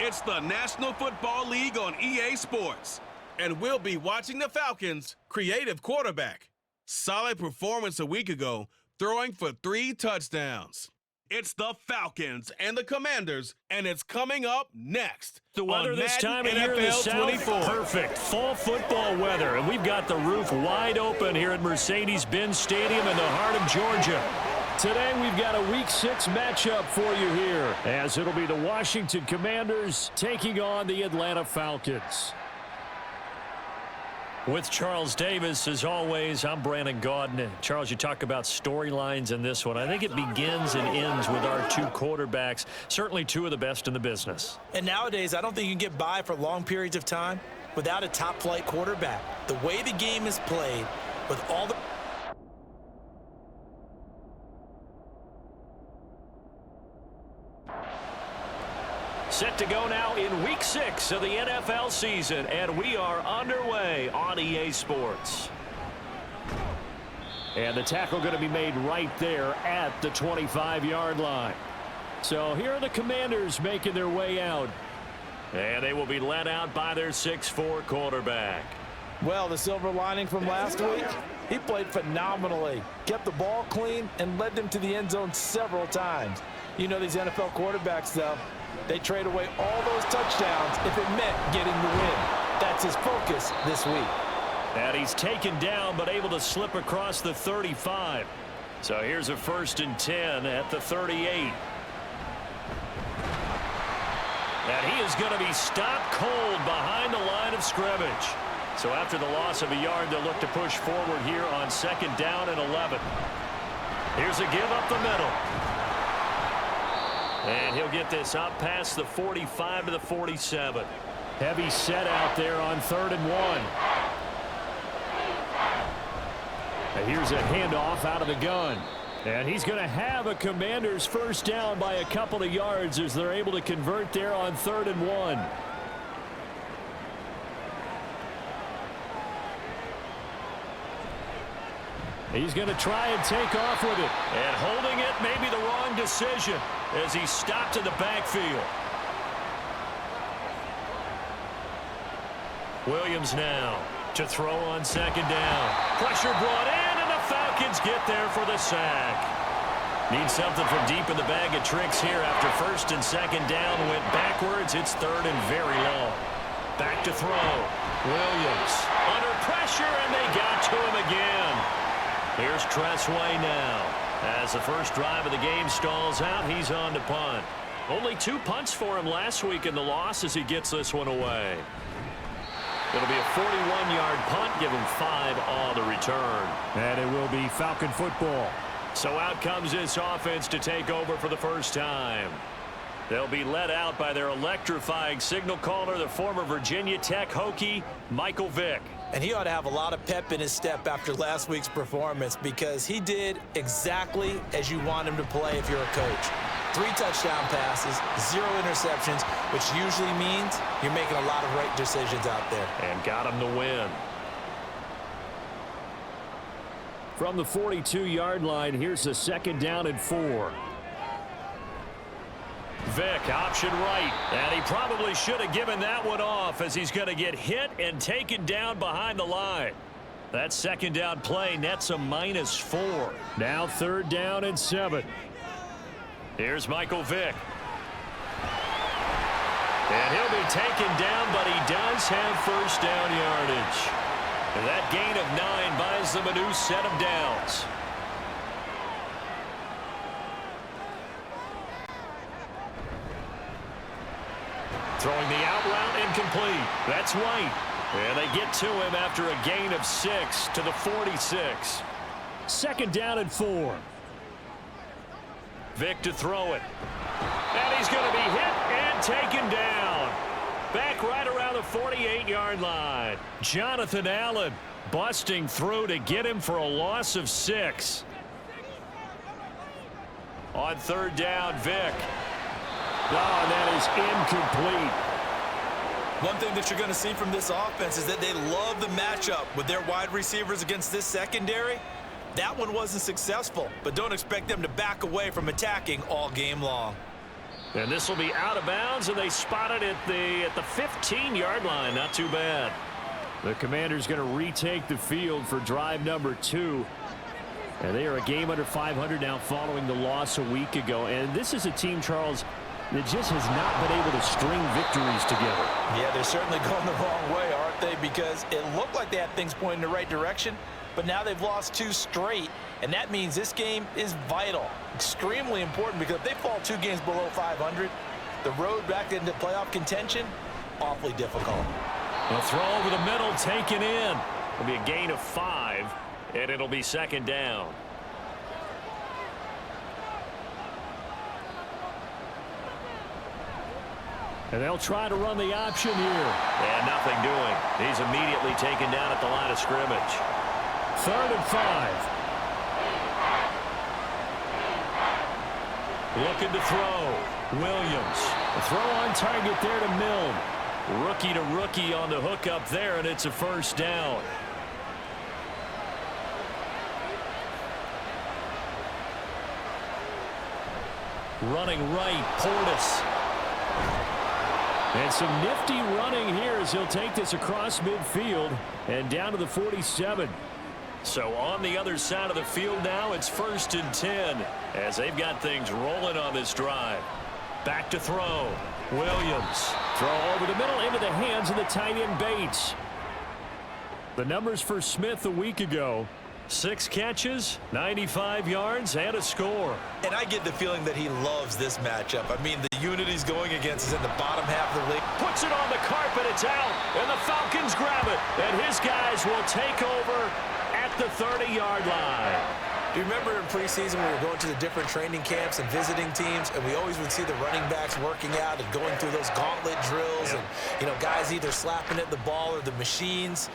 It's the National Football League on EA Sports. And we'll be watching the Falcons' creative quarterback. Solid performance a week ago, throwing for 3 touchdowns. It's the Falcons and the Commanders, and it's coming up next. The weather this time of year in the South, 24. perfect. Fall football weather, and we've got the roof wide open here at Mercedes-Benz Stadium in the heart of Georgia. Today we've got a Week 6 matchup for you here, as it'll be the Washington Commanders taking on the Atlanta Falcons. With Charles Davis, as always, I'm Brandon Gaudin. Charles, you talk about storylines in this one. I think it begins and ends with our 2 quarterbacks, certainly 2 of the best in the business. And nowadays, I don't think you can get by for long periods of time without a top-flight quarterback. The way the game is played, with all the... Set to go now in Week 6 of the NFL season, and we are underway on EA Sports. And the tackle going to be made right there at the 25-yard line. So here are the Commanders making their way out. And they will be led out by their 6'4" quarterback. Well, the silver lining from last week, he played phenomenally, kept the ball clean, and led them to the end zone several times. You know these NFL quarterbacks, though, they trade away all those touchdowns if it meant getting the win. That's his focus this week. And he's taken down but able to slip across the 35. So here's a 1st and 10 at the 38. And he is going to be stopped cold behind the line of scrimmage. So after the loss of a yard, they'll look to push forward here on 2nd down and 11. Here's a give up the middle. And he'll get this up past the 45 to the 47. Heavy set out there on 3rd and 1. And here's a handoff out of the gun. And he's going to have a Commander's 1st down by a couple of yards as they're able to convert there on 3rd and 1. He's going to try and take off with it. And holding it may be the wrong decision as he stopped in the backfield. Williams now to throw on 2nd down. Pressure brought in, and the Falcons get there for the sack. Need something from deep in the bag of tricks here after 1st and 2nd down went backwards. It's 3rd and very long. Back to throw. Williams under pressure, and they got to him again. Here's Tressway now. As the first drive of the game stalls out, he's on to punt. Only 2 punts for him last week in the loss as he gets this one away. It'll be a 41-yard punt, give him 5 on the return. And it will be Falcon football. So out comes this offense to take over for the first time. They'll be led out by their electrifying signal caller, the former Virginia Tech Hokie, Michael Vick. And he ought to have a lot of pep in his step after last week's performance because he did exactly as you want him to play if you're a coach. 3 touchdown passes, 0 interceptions, which usually means you're making a lot of right decisions out there. And got him the win. From the 42-yard line, here's a 2nd down and 4. Vick, option right, and he probably should have given that one off as he's going to get hit and taken down behind the line. That 2nd down play nets a -4. Now 3rd down and 7. Here's Michael Vick. And he'll be taken down, but he does have 1st down yardage. And that gain of 9 buys them a new set of downs. Throwing the out route incomplete. That's White. And they get to him after a gain of 6 to the 46. 2nd down and 4. Vick to throw it. And he's going to be hit and taken down. Back right around the 48-yard line. Jonathan Allen busting through to get him for a loss of 6. On 3rd down, Vick. Oh, that is incomplete. One thing that you're going to see from this offense is that they love the matchup with their wide receivers against this secondary. That one wasn't successful, but don't expect them to back away from attacking all game long. And this will be out of bounds, and they spot it at the 15-yard line. Not too bad. The Commanders going to retake the field for drive number 2. And they are a game under 500 now following the loss a week ago. And this is a team, Charles, that just has not been able to string victories together. Yeah, they're certainly going the wrong way, aren't they? Because it looked like they had things pointing in the right direction, but now they've lost 2 straight, and that means this game is vital, extremely important, because if they fall 2 games below 500, the road back into playoff contention, awfully difficult. A throw over the middle, taken in. It'll be a gain of 5, and it'll be second down. And they'll try to run the option here. And nothing doing. He's immediately taken down at the line of scrimmage. 3rd and 5. Looking to throw. Williams. A throw on target there to Milne. Rookie to rookie on the hook up there, and it's a first down. Running right, Portis. And some nifty running here as he'll take this across midfield and down to the 47. So on the other side of the field now, it's 1st and 10 as they've got things rolling on this drive. Back to throw. Williams. Throw over the middle into the hands of the tight end Bates. The numbers for Smith a week ago. 6 catches, 95 yards, and a score. And I get the feeling that he loves this matchup. I mean, the unit he's going against is in the bottom half of the league. Puts it on the carpet, it's out, and the Falcons grab it. And his guys will take over at the 30-yard line. Do you remember in preseason when we were going to the different training camps and visiting teams, and we always would see the running backs working out and going through those gauntlet drills, and, you know, guys either slapping at the ball or the machines.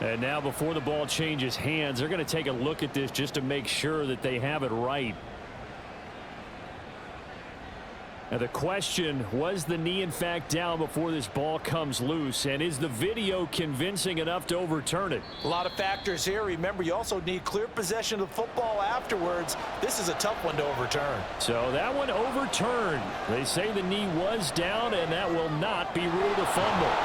And now before the ball changes hands, they're going to take a look at this just to make sure that they have it right. Now the question, was the knee in fact down before this ball comes loose? And is the video convincing enough to overturn it? A lot of factors here. Remember, you also need clear possession of the football afterwards. This is a tough one to overturn. So that one overturned. They say the knee was down, and that will not be ruled a fumble.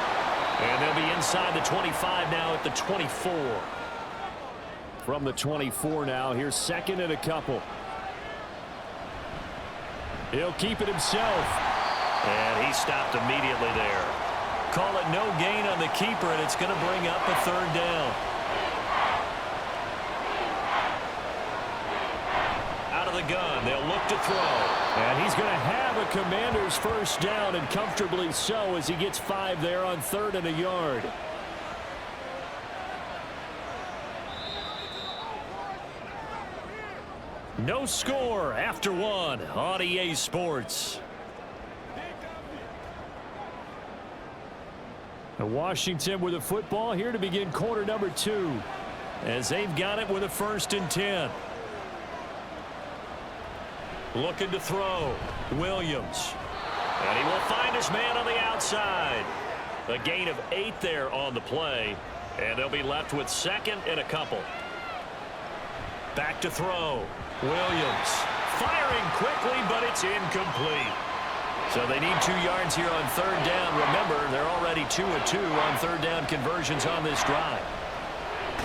And they'll be inside the 25 now at the 24. From the 24 now, here's 2nd and a couple. He'll keep it himself. And he stopped immediately there. Call it no gain on the keeper, and it's going to bring up a 3rd down. Out of the gun, they'll look to throw. And he's going to have a Commander's first down, and comfortably so, as he gets 5 there on 3rd and a yard. No score after 1 on EA Sports. And Washington with a football here to begin quarter number 2, as they've got it with a 1st and 10. Looking to throw. Williams. And he will find his man on the outside. A gain of 8 there on the play. And they'll be left with 2nd and a couple. Back to throw. Williams. Firing quickly, but it's incomplete. So they need 2 yards here on 3rd down. Remember, they're already 2 of 2 on 3rd down conversions on this drive.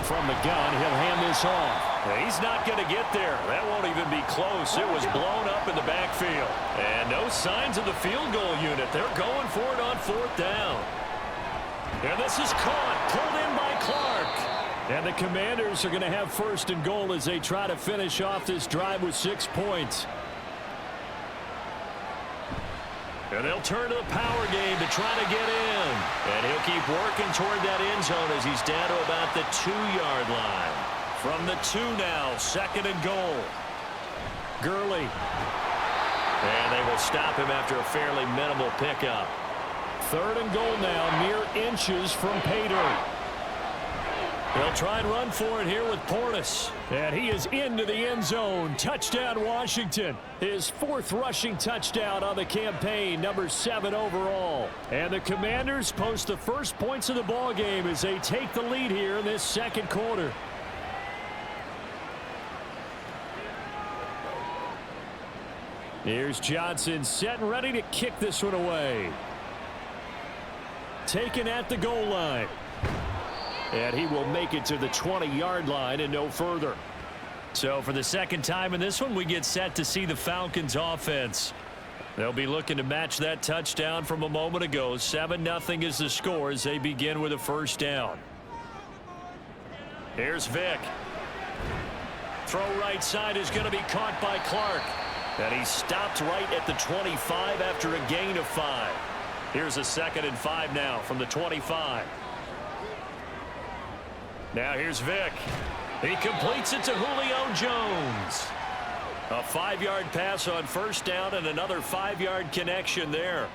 From the gun, he'll hand this off. He's not going to get there. That won't even be close. It was blown up in the backfield. And no signs of the field goal unit. They're going for it on 4th down. And this is caught, pulled in by Clark. And the Commanders are going to have 1st and goal as they try to finish off this drive with 6 points. And they'll turn to the power game to try to get in. And he'll keep working toward that end zone as he's down to about the 2-yard line. From the 2 now, 2nd and goal. Gurley. And they will stop him after a fairly minimal pickup. 3rd and goal now, mere inches from pay dirt. They'll try and run for it here with Portis. And he is into the end zone. Touchdown, Washington. His 4th rushing touchdown on the campaign, number 7 overall. And the Commanders post the first points of the ball game as they take the lead here in this 2nd quarter. Here's Johnson set and ready to kick this one away. Taken at the goal line. And he will make it to the 20-yard line and no further. So for the second time in this one, we get set to see the Falcons offense. They'll be looking to match that touchdown from a moment ago. 7-0 is the score as they begin with a first down. Here's Vick. Throw right side is going to be caught by Clark. And he stopped right at the 25 after a gain of 5. Here's a 2nd and 5 now from the 25. Now here's Vick. He completes it to Julio Jones. A 5-yard pass on first down and another 5-yard connection there.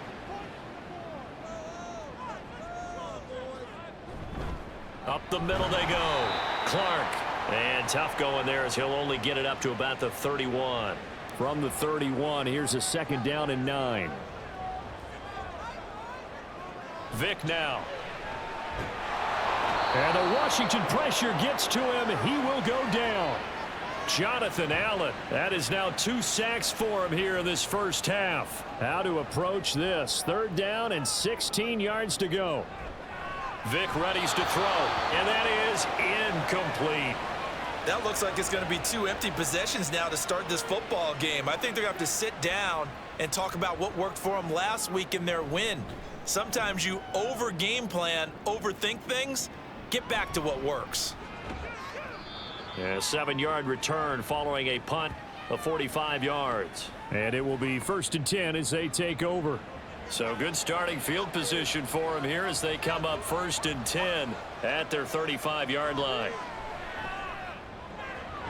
Up the middle they go. Clark. And tough going there as he'll only get it up to about the 31. From the 31, here's a 2nd down and 9. Vick now. And the Washington pressure gets to him. He will go down. Jonathan Allen. That is now 2 sacks for him here in this first half. How to approach this. 3rd down and 16 yards to go. Vick readies to throw. And that is incomplete. That looks like it's going to be 2 empty possessions now to start this football game. I think they're going to have to sit down and talk about what worked for them last week in their win. Sometimes you over-game plan, overthink things. Get back to what works. A 7-yard return following a punt of 45 yards. And it will be 1st and 10 as they take over. So good starting field position for them here as they come up 1st and 10 at their 35-yard line.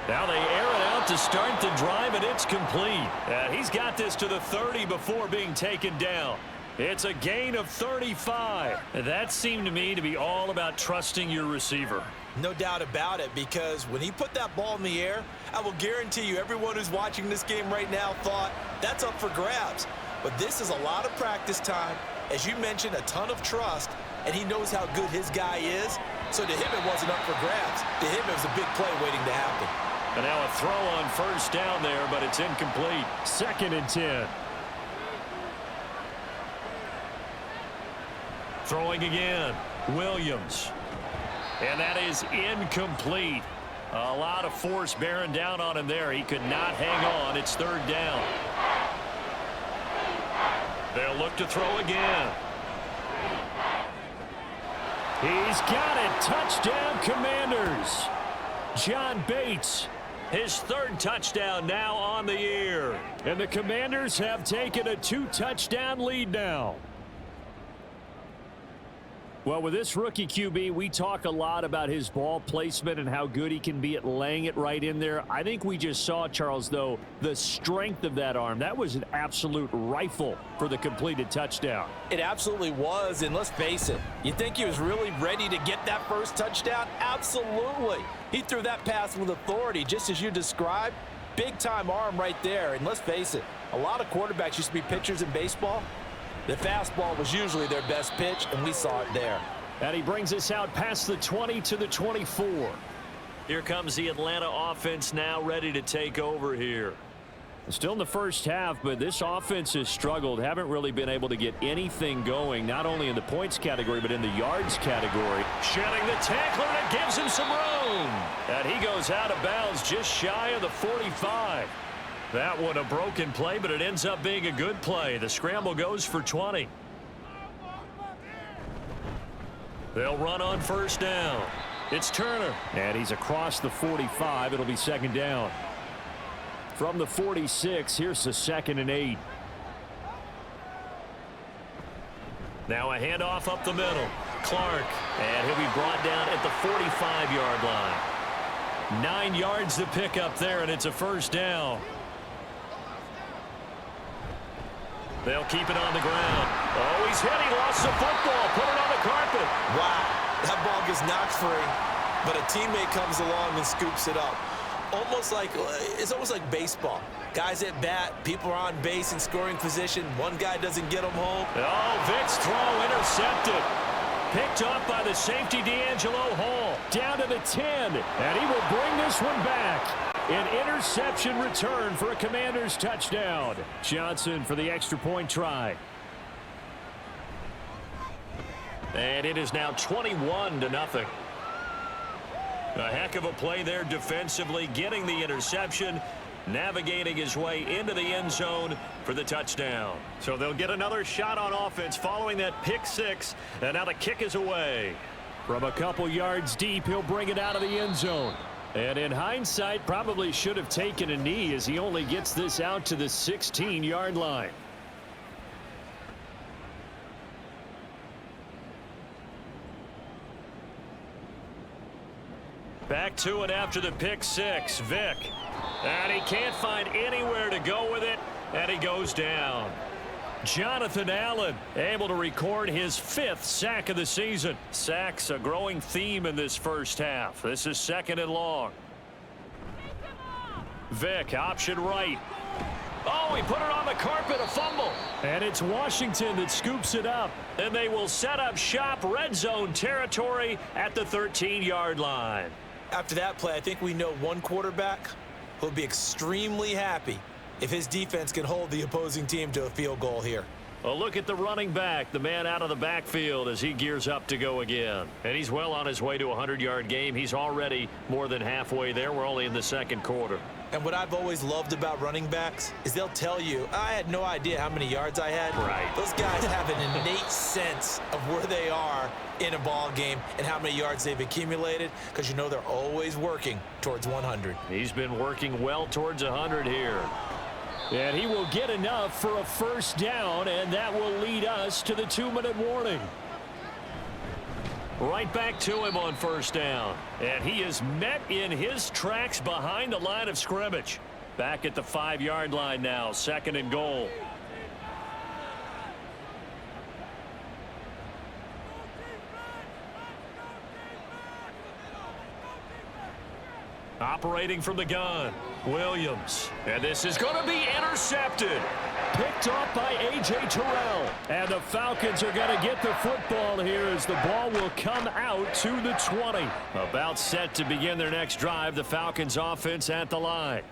Now they air it out to start the drive, and it's complete. He's got this to the 30 before being taken down. It's a gain of 35. That seemed to me to be all about trusting your receiver. No doubt about it, because when he put that ball in the air, I will guarantee you everyone who's watching this game right now thought that's up for grabs. But this is a lot of practice time. As you mentioned, a ton of trust, and he knows how good his guy is. So to him, it wasn't up for grabs. To him, it was a big play waiting to happen. And now a throw on 1st down there, but it's incomplete. 2nd and 10. Throwing again. Williams. And that is incomplete. A lot of force bearing down on him there. He could not hang on. It's 3rd down. They'll look to throw again. He's got it. Touchdown, Commanders. John Bates. His 3rd touchdown now on the year. And the Commanders have taken a 2-touchdown lead now. Well, with this rookie QB, we talk a lot about his ball placement and how good he can be at laying it right in there. I think we just saw, Charles, though, the strength of that arm. That was an absolute rifle for the completed touchdown. It absolutely was, and let's face it, you think he was really ready to get that first touchdown? Absolutely. He threw that pass with authority, just as you described. Big-time arm right there, and let's face it, a lot of quarterbacks used to be pitchers in baseball. The fastball was usually their best pitch, and we saw it there. And he brings us out past the 20 to the 24. Here comes the Atlanta offense now ready to take over here. Still in the first half, but this offense has struggled. Haven't really been able to get anything going, not only in the points category, but in the yards category. Shedding the tackler, and it gives him some room. And he goes out of bounds just shy of the 45. That one a broken play, but it ends up being a good play. The scramble goes for 20. They'll run on 1st down. It's Turner. And he's across the 45. It'll be 2nd down. From the 46, here's the 2nd and 8. Now a handoff up the middle. Clark. And he'll be brought down at the 45-yard line. 9 yards to pick up there, and it's a 1st down. They'll keep it on the ground. Oh, he's hit. He lost the football. Put it on the carpet. Wow. That ball gets knocked free, but a teammate comes along and scoops it up. It's almost like baseball. Guys at bat, people are on base in scoring position. One guy doesn't get them home. Oh, Vick's throw intercepted. Picked off by the safety, D'Angelo Hall. Down to the 10, and he will bring this one back. An interception return for a Commanders touchdown. Johnson for the extra point try. And it is now 21-0. A heck of a play there defensively, getting the interception, navigating his way into the end zone for the touchdown. So they'll get another shot on offense following that pick six, and now the kick is away. From a couple yards deep, he'll bring it out of the end zone. And in hindsight, probably should have taken a knee as he only gets this out to the 16-yard line. Back to it after the pick six. Vick. And he can't find anywhere to go with it, and he goes down. Jonathan Allen able to record his 5th sack of the season. Sacks a growing theme in this first half. This is 2nd and long. Vick, option right. Oh, he put it on the carpet, a fumble. And it's Washington that scoops it up. And they will set up shop, red zone territory at the 13-yard line. After that play, I think we know one quarterback who'll be extremely happy if his defense can hold the opposing team to a field goal here. A look at the running back, the man out of the backfield as he gears up to go again. And he's well on his way to a 100-yard game. He's already more than halfway there. We're only in the 2nd quarter. And what I've always loved about running backs is they'll tell you, I had no idea how many yards I had. Right. Those guys have an innate sense of where they are in a ball game and how many yards they've accumulated, because you know they're always working towards 100. He's been working well towards 100 here. And he will get enough for a first down, and that will lead us to the 2-minute warning. Right back to him on first down. And he is met in his tracks behind the line of scrimmage. Back at the 5-yard line now, 2nd and goal. Operating from the gun, Williams. And this is going to be intercepted. Picked off by A.J. Terrell. And the Falcons are going to get the football here as the ball will come out to the 20. About set to begin their next drive, the Falcons offense at the line.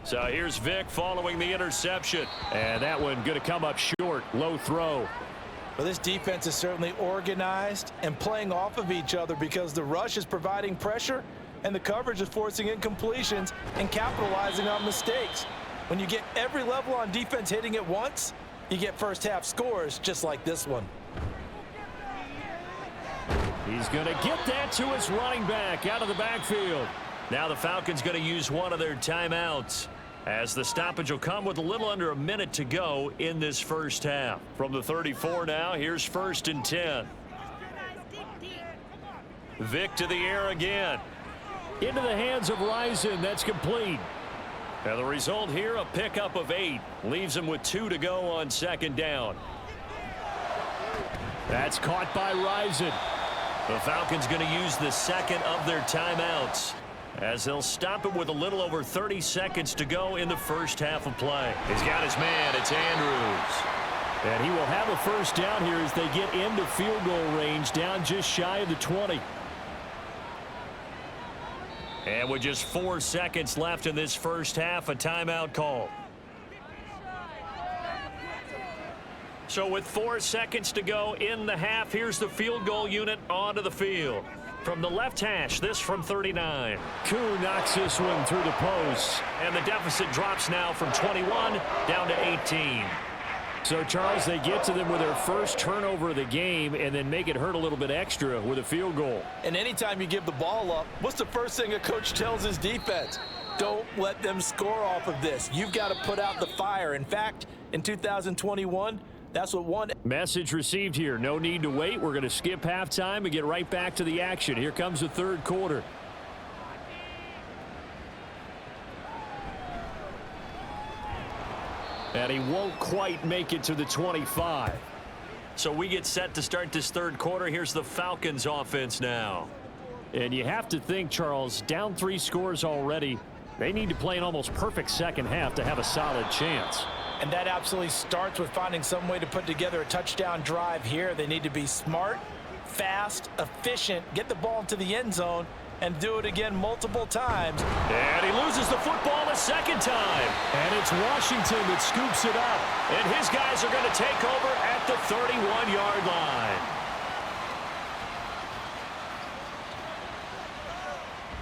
So here's Vick following the interception. And that one going to come up short, low throw. Well, this defense is certainly organized and playing off of each other because the rush is providing pressure and the coverage is forcing incompletions and capitalizing on mistakes. When you get every level on defense hitting at once, you get first half scores just like this one. He's going to get that to his running back out of the backfield. Now the Falcons going to use one of their timeouts as the stoppage will come with a little under a minute to go in this first half. From the 34 now, here's 1st and 10. Vick to the air again. Into the hands of Rison. That's complete. And the result here, a pickup of 8. Leaves him with 2 to go on 2nd down. That's caught by Rison. The Falcons going to use the 2nd of their timeouts as they'll stop him with a little over 30 seconds to go in the first half of play. He's got his man. It's Andrews. And he will have a first down here as they get into field goal range, down just shy of the 20. And with just 4 seconds left in this first half, a timeout call. So with 4 seconds to go in the half, here's the field goal unit onto the field. From the left hash, this from 39. Koo knocks this one through the post. And the deficit drops now from 21 down to 18. So, Charles, they get to them with their first turnover of the game and then make it hurt a little bit extra with a field goal. And anytime you give the ball up, what's the first thing a coach tells his defense? Don't let them score off of this. You've got to put out the fire. In fact, in 2021, that's what won. Message received here. No need to wait. We're going to skip halftime and get right back to the action. Here comes the 3rd quarter. And he won't quite make it to the 25. So we get set to start this 3rd quarter. Here's the Falcons offense now. And you have to think, Charles, down 3 scores already. They need to play an almost perfect second half to have a solid chance. And that absolutely starts with finding some way to put together a touchdown drive here. They need to be smart, fast, efficient, get the ball into the end zone, and do it again multiple times. And he loses the football a second time. And it's Washington that scoops it up. And his guys are going to take over at the 31-yard line.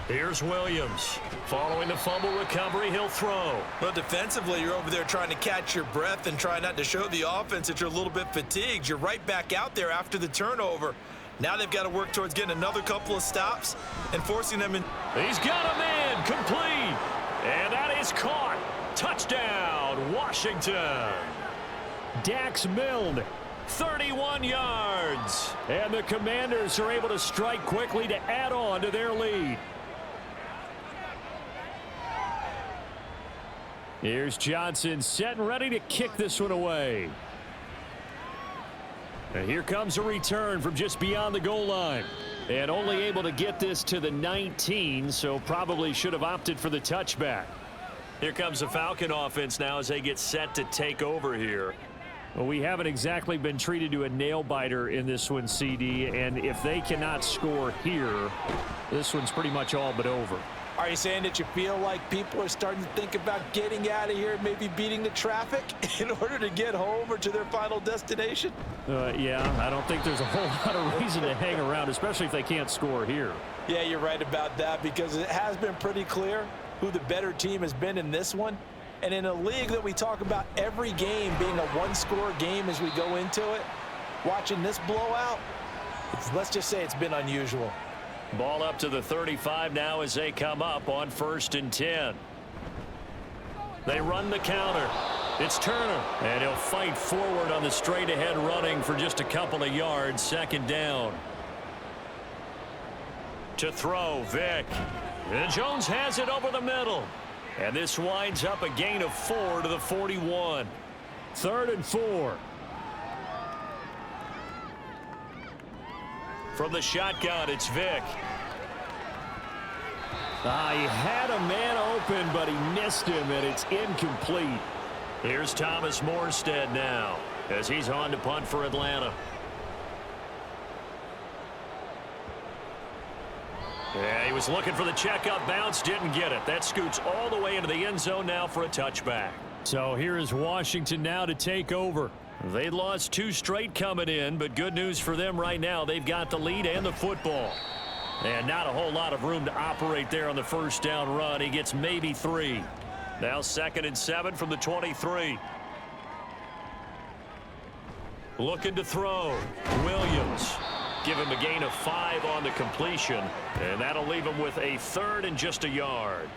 Here's Williams. Following the fumble recovery, he'll throw. Well, defensively, you're over there trying to catch your breath and try not to show the offense that you're a little bit fatigued. You're right back out there after the turnover. Now they've got to work towards getting another couple of stops and forcing them in. He's got a man complete. And that is caught. Touchdown, Washington. Dax Milne, 31 yards. And the Commanders are able to strike quickly to add on to their lead. Here's Johnson set and ready to kick this one away. And here comes a return from just beyond the goal line. And only able to get this to the 19, so probably should have opted for the touchback. Here comes the Falcon offense now as they get set to take over here. Well, we haven't exactly been treated to a nail-biter in this one, CD, and if they cannot score here, this one's pretty much all but over. Are you saying that you feel like people are starting to think about getting out of here, maybe beating the traffic in order to get home or to their final destination? Yeah, I don't think there's a whole lot of reason to hang around, especially if they can't score here. Yeah, you're right about that, because it has been pretty clear who the better team has been in this one. And in a league that we talk about every game being a one-score game as we go into it, watching this blowout, let's just say it's been unusual. Ball up to the 35 now as they come up on 1st and 10. They run the counter. It's Turner. And he'll fight forward on the straight-ahead running for just a couple of yards. 2nd down. To throw, Vick. And Jones has it over the middle. And this winds up a gain of 4 to the 41. 3rd and 4. From the shotgun, it's Vick. He had a man open, but he missed him, and it's incomplete. Here's Thomas Morstead now as he's on to punt for Atlanta. Yeah, he was looking for the checkup bounce, didn't get it. That scoots all the way into the end zone now for a touchback. So here is Washington now to take over. They lost 2 straight coming in, but good news for them right now. They've got the lead and the football. And not a whole lot of room to operate there on the 1st down run. He gets maybe 3. Now 2nd and 7 from the 23. Looking to throw. Williams. Give him a gain of 5 on the completion. And that'll leave him with a 3rd and just a yard.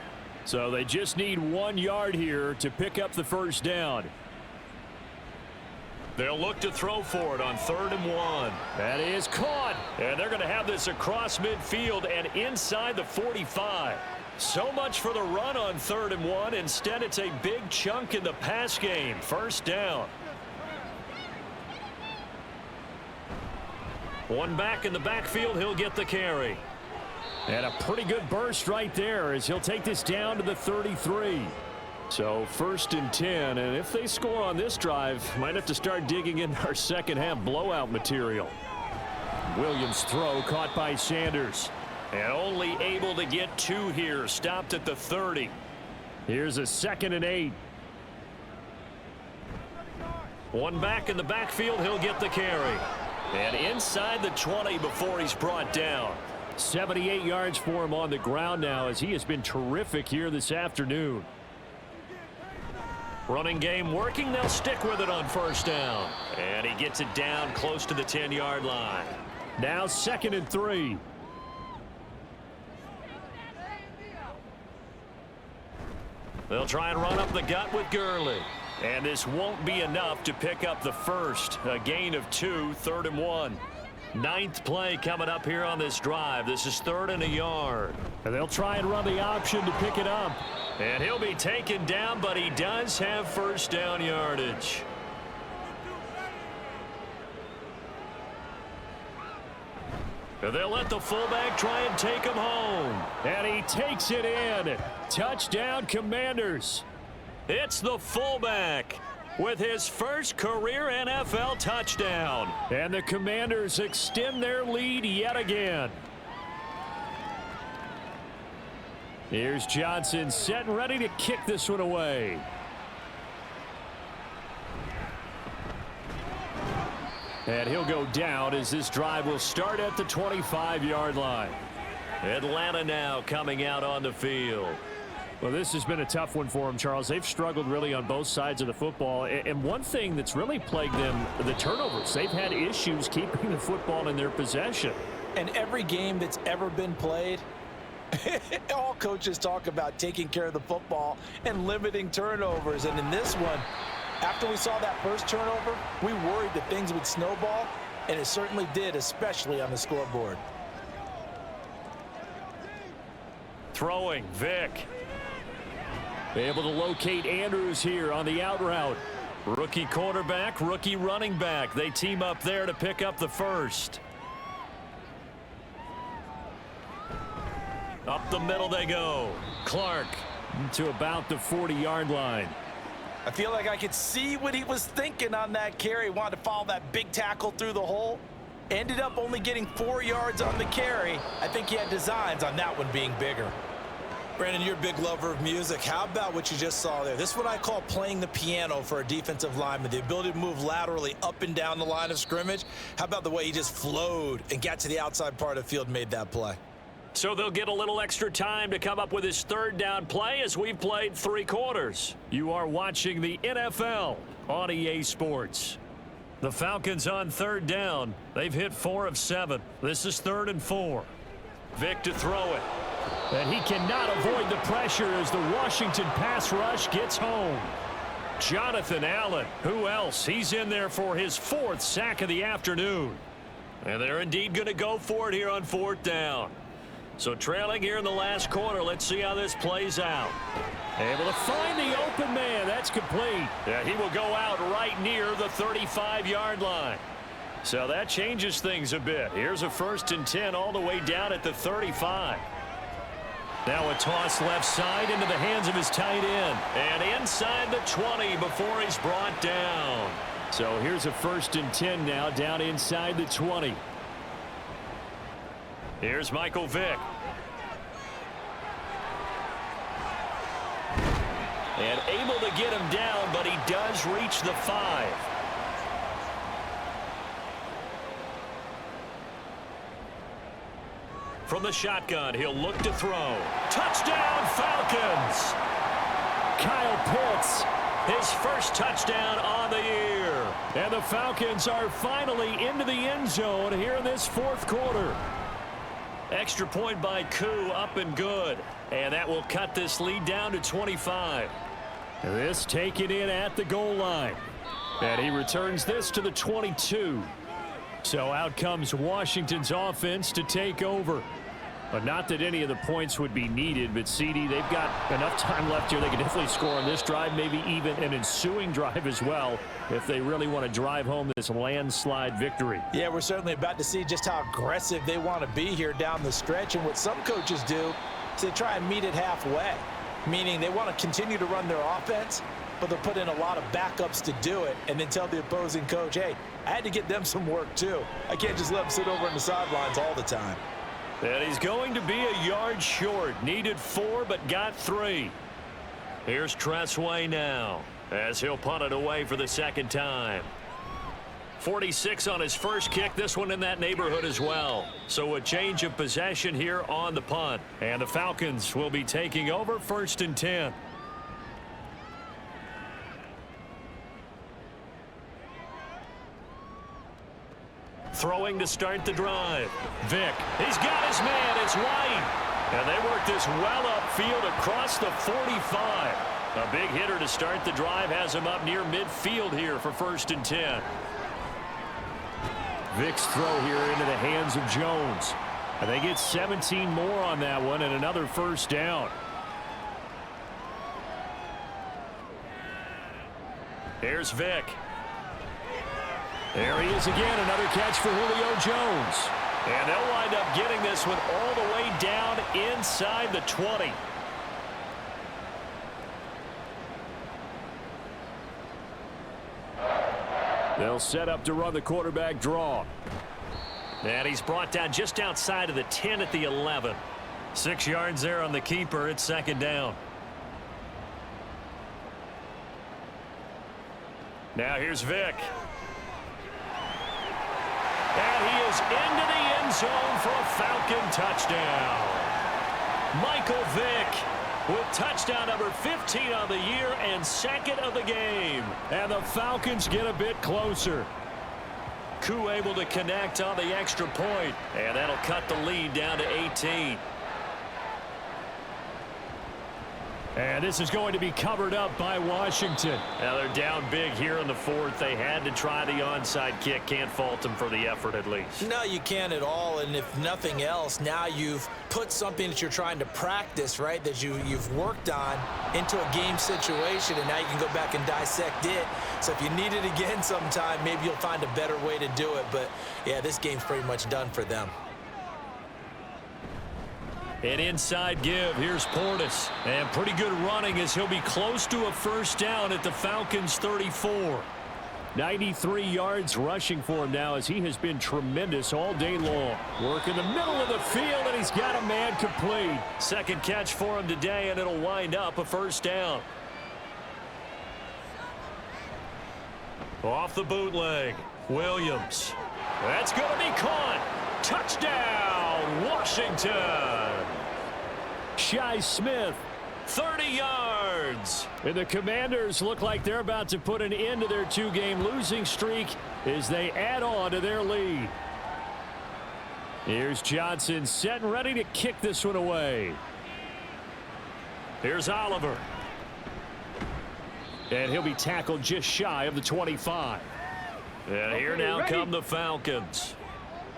So they just need 1 yard here to pick up the 1st down. They'll look to throw for it on 3rd and 1. That is caught. And they're going to have this across midfield and inside the 45. So much for the run on 3rd and 1. Instead, it's a big chunk in the pass game. 1st down. One back in the backfield. He'll get the carry. And a pretty good burst right there as he'll take this down to the 33. So 1st and 10, and if they score on this drive, might have to start digging in our second half blowout material. Williams' throw caught by Sanders. And only able to get 2 here, stopped at the 30. Here's a 2nd and 8. One back in the backfield, he'll get the carry. And inside the 20 before he's brought down. 78 yards for him on the ground now as he has been terrific here this afternoon. Running game working. They'll stick with it on 1st down. And he gets it down close to the 10-yard line. Now 2nd and 3. They'll try and run up the gut with Gurley. And this won't be enough to pick up the 1st. A gain of 2, 3rd and 1. 9th play coming up here on this drive. This is 3rd and a yard. And they'll try and run the option to pick it up. And he'll be taken down, but he does have 1st down yardage. And they'll let the fullback try and take him home. And he takes it in. Touchdown, Commanders. It's the fullback with his first career NFL touchdown. And the Commanders extend their lead yet again. Here's Johnson set and ready to kick this one away. And he'll go down as this drive will start at the 25-yard line. Atlanta now coming out on the field. Well, this has been a tough one for them, Charles. They've struggled really on both sides of the football. And one thing that's really plagued them, the turnovers. They've had issues keeping the football in their possession. And every game that's ever been played, all coaches talk about taking care of the football and limiting turnovers. And in this one, after we saw that first turnover, we worried that things would snowball, and it certainly did, especially on the scoreboard. Throwing, Vick. Able to locate Andrews here on the out route. Rookie quarterback, rookie running back. They team up there to pick up the first. Up the middle they go. Clark to about the 40-yard line. I feel like I could see what he was thinking on that carry. Wanted to follow that big tackle through the hole. Ended up only getting 4 yards on the carry. I think he had designs on that one being bigger. Brandon, you're a big lover of music. How about what you just saw there? This is what I call playing the piano for a defensive lineman. The ability to move laterally up and down the line of scrimmage. How about the way he just flowed and got to the outside part of the field and made that play? So they'll get a little extra time to come up with his third down play as we've played 3 quarters. You are watching the NFL on EA Sports. The Falcons on third down. They've hit 4 of 7. This is 3rd and 4. Vick to throw it. And he cannot avoid the pressure as the Washington pass rush gets home. Jonathan Allen, who else? He's in there for his 4th sack of the afternoon. And they're indeed going to go for it here on 4th down. So trailing here in the last quarter, let's see how this plays out. Able to find the open man. That's complete. Yeah, he will go out right near the 35-yard line. So that changes things a bit. Here's a 1st and 10 all the way down at the 35. Now a toss left side into the hands of his tight end. And inside the 20 before he's brought down. So here's a 1st and 10 now down inside the 20. Here's Michael Vick. And able to get him down, but he does reach the 5. From the shotgun, he'll look to throw. Touchdown, Falcons! Kyle Pitts, his first touchdown on the year. And the Falcons are finally into the end zone here in this 4th quarter. Extra point by Koo, up and good. And that will cut this lead down to 25. This taken in at the goal line. And he returns this to the 22. So out comes Washington's offense to take over. But not that any of the points would be needed, but CD, they've got enough time left here. They can definitely score on this drive, maybe even an ensuing drive as well, if they really want to drive home this landslide victory. Yeah, we're certainly about to see just how aggressive they want to be here down the stretch. And what some coaches do is they try and meet it halfway, meaning they want to continue to run their offense, but they'll put in a lot of backups to do it and then tell the opposing coach, hey, I had to get them some work too. I can't just let them sit over on the sidelines all the time. And he's going to be a yard short. Needed 4, but got 3. Here's Tressway now as he'll punt it away for the 2nd time. 46 on his first kick. This one in that neighborhood as well. So a change of possession here on the punt. And the Falcons will be taking over 1st and 10. Throwing to start the drive. Vick, he's got his man. It's White. And they work this well upfield across the 45. A big hitter to start the drive has him up near midfield here for 1st and 10. Vick's throw here into the hands of Jones. And they get 17 more on that one and another 1st down. Here's Vick. There he is again, another catch for Julio Jones. And they'll wind up getting this one all the way down inside the 20. They'll set up to run the quarterback draw. And he's brought down just outside of the 10 at the 11. 6 yards there on the keeper. It's second down. Now here's Vick. And he is into the end zone for a Falcon touchdown. Michael Vick with touchdown number 15 on the year and second of the game. And the Falcons get a bit closer. Koo able to connect on the extra point, and that'll cut the lead down to 18. And this is going to be covered up by Washington. Now they're down big here in the fourth. They had to try the onside kick. Can't fault them for the effort at least. No, you can't at all. And if nothing else, now you've put something that you're trying to practice, right, that you've worked on into a game situation, and now you can go back and dissect it. So if you need it again sometime, maybe you'll find a better way to do it. But, yeah, this game's pretty much done for them. An inside give. Here's Portis. And pretty good running as he'll be close to a first down at the Falcons' 34. 93 yards rushing for him now as he has been tremendous all day long. Work in the middle of the field, and he's got a man complete. Second catch for him today, and it'll wind up a first down. Off the bootleg. Williams. That's going to be caught. Touchdown, Washington. Shi Smith. 30 yards. And the Commanders look like they're about to put an end to their two-game losing streak as they add on to their lead. Here's Johnson set and ready to kick this one away. Here's Oliver. And he'll be tackled just shy of the 25. And here now come the Falcons.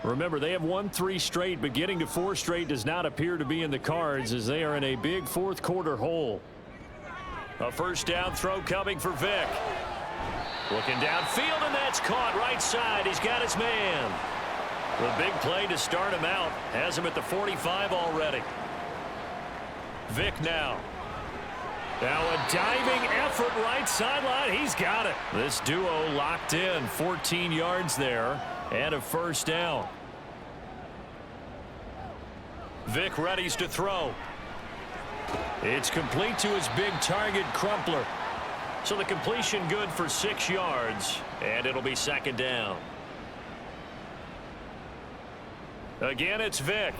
Remember, they have won 3 straight, but getting to 4 straight does not appear to be in the cards as they are in a big fourth quarter hole. A first down throw coming for Vick. Looking downfield, and that's caught right side. He's got his man. The big play to start him out. Has him at the 45 already. Vick now. Now a diving effort right sideline. He's got it. This duo locked in. 14 yards there and a first down. Vick readies to throw. It's complete to his big target, Crumpler. So the completion good for 6 yards, and it'll be second down. Again, it's Vick.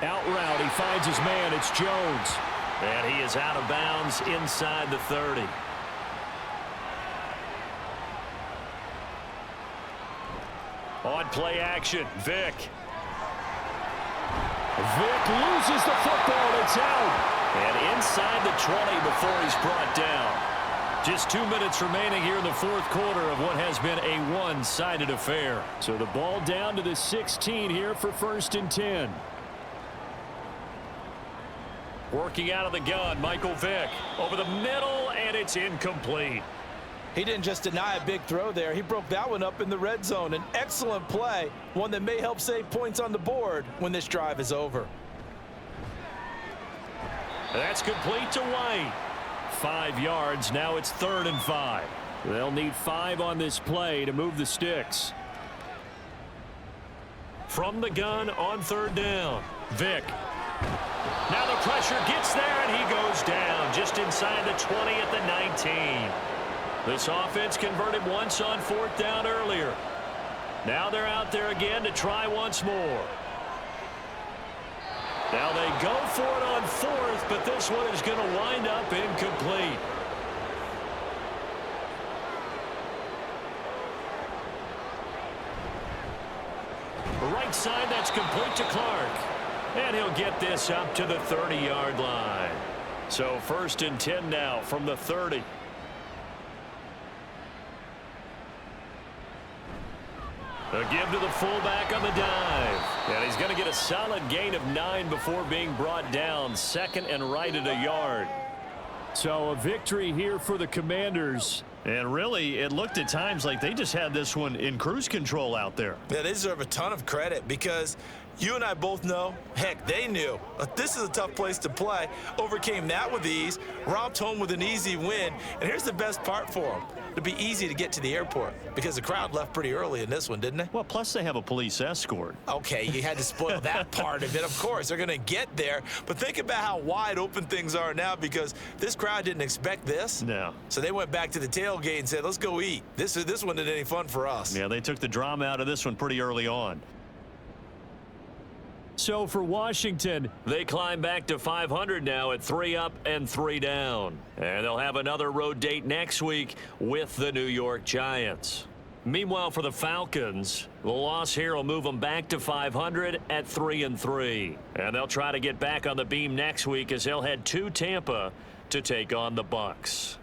Out route, he finds his man. It's Jones. And he is out of bounds inside the 30. On play action, Vick. Vick loses the football. It's out. And inside the 20 before he's brought down. Just 2 minutes remaining here in the fourth quarter of what has been a one-sided affair. So the ball down to the 16 here for 1st and 10. Working out of the gun, Michael Vick. Over the middle, and it's incomplete. He didn't just deny a big throw there. He broke that one up in the red zone. An excellent play, one that may help save points on the board when this drive is over. That's complete to White. 5 yards. Now it's 3rd and 5. They'll need 5 on this play to move the sticks. From the gun on 3rd down, Vick. Now the pressure gets there, and he goes down just inside the 20 at the 19. This offense converted once on 4th down earlier. Now they're out there again to try once more. Now they go for it on 4th, but this one is going to wind up incomplete. Right side, that's complete to Clark. And he'll get this up to the 30-yard line. So 1st and 10 now from the 30. A give to the fullback on the dive. And he's going to get a solid gain of 9 before being brought down. 2nd and right at a yard. So a victory here for the Commanders. And really, it looked at times like they just had this one in cruise control out there. Yeah, they deserve a ton of credit because You and I both know, heck, they knew, this is a tough place to play. Overcame that with ease, romped home with an easy win. And here's the best part for them. It'll be easy to get to the airport because the crowd left pretty early in this one, didn't they? Well, plus they have a police escort. Okay, you had to spoil that part of it. Of course, they're going to get there. But think about how wide open things are now because this crowd didn't expect this. No. So they went back to the tailgate and said, let's go eat. This one isn't any fun for us. Yeah, they took the drama out of this one pretty early on. So for Washington, they climb back to 500 now at 3 up and 3 down. And they'll have another road date next week with the New York Giants. Meanwhile, for the Falcons, the loss here will move them back to 500 at 3-3. And they'll try to get back on the beam next week as they'll head to Tampa to take on the Bucs.